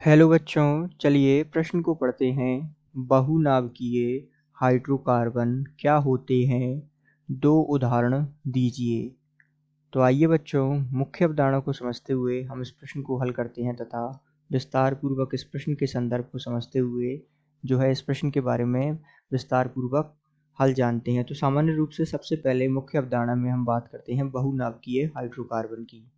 Hello बच्चों, चलिए प्रश्न को पढ़ते हैं। बहुनाभिकीय हाइड्रोकार्बन क्या होते हैं? दो उदाहरण दीजिए। तो आइए बच्चों, मुख्य अवधारणा को समझते हुए हम इस प्रश्न को हल करते हैं तथा विस्तार पूर्वक इस प्रश्न के संदर्भ को समझते हुए जो है इस प्रश्न के बारे में विस्तार पूर्वक हल जानते हैं। तो सामान्य रूप से सबसे पहले मुख्य अवधारणा में हम बात करते हैं बहुनाभिकीय हाइड्रोकार्बन की।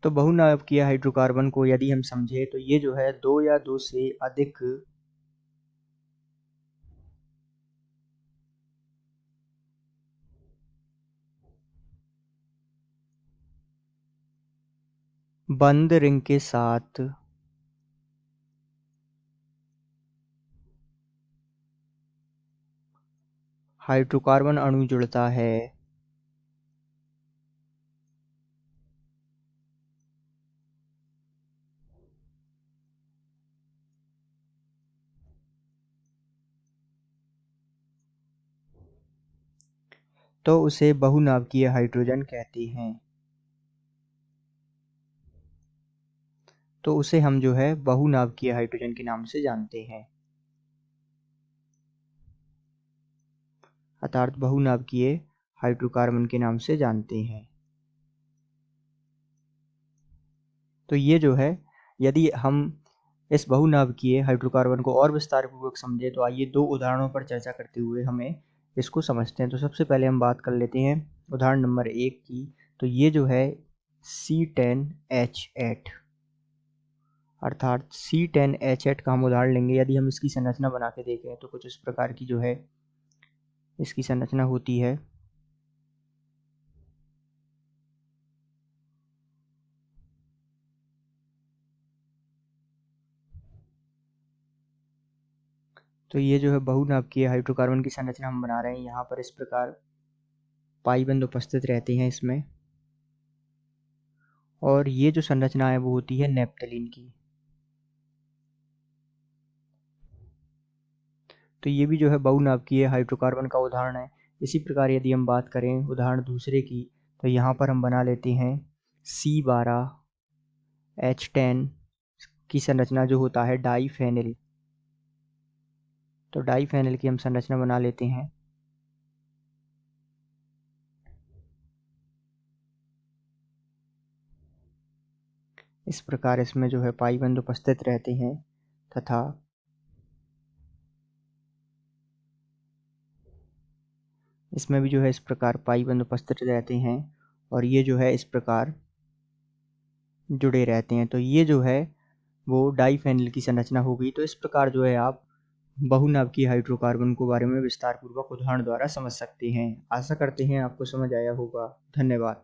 तो बहुनाभिकीय हाइड्रोकार्बन को यदि हम समझे तो ये जो है दो या दो से अधिक बंद रिंग के साथ हाइड्रोकार्बन अणु जुड़ता है तो उसे बहुनाभिकीय हाइड्रोजन कहते हैं। तो उसे हम जो है बहुनाभिकीय हाइड्रोजन के नाम से जानते हैं, अर्थात बहुनाभिकीय हाइड्रोकार्बन के नाम से जानते हैं। तो ये जो है यदि हम इस बहुनाभिकीय हाइड्रोकार्बन को और विस्तार पूर्वक समझे तो आइए दो उदाहरणों पर चर्चा करते हुए हमें इसको समझते हैं। तो सबसे पहले हम बात कर लेते हैं उदाहरण नंबर 1 की। तो ये जो है C10H8 अर्थात C10H8 का हम उदाहरण लेंगे। यदि हम इसकी संरचना बना के देखें तो कुछ इस प्रकार की जो है इसकी संरचना होती है। तो ये जो है बहुनाभिकीय हाइड्रोकार्बन की संरचना हम बना रहे हैं। यहाँ पर इस प्रकार पाई बंध उपस्थित रहते हैं इसमें, और ये जो संरचना है वो होती है नेप्थलीन की। तो ये भी जो है बहुनाभिकीय हाइड्रोकार्बन का उदाहरण है। इसी प्रकार यदि हम बात करें उदाहरण दूसरे की, तो यहाँ पर हम बना लेते हैं C12H10 की संरचना जो होता है डाईफेनिल। तो डाईफेनिल की हम संरचना बना लेते हैं। इस प्रकार इसमें जो है पाई बंध उपस्थित रहते हैं तथा इसमें भी जो है इस प्रकार पाई बंध उपस्थित रहते हैं और ये जो है इस प्रकार जुड़े रहते हैं। तो ये जो है वो डाईफेनिल की संरचना हो गई। तो इस प्रकार जो है आप बहुनाभिकीय हाइड्रोकार्बन को बारे में विस्तार पूर्वक उदाहरण द्वारा समझ सकते हैं। आशा करते हैं आपको समझ आया होगा। धन्यवाद।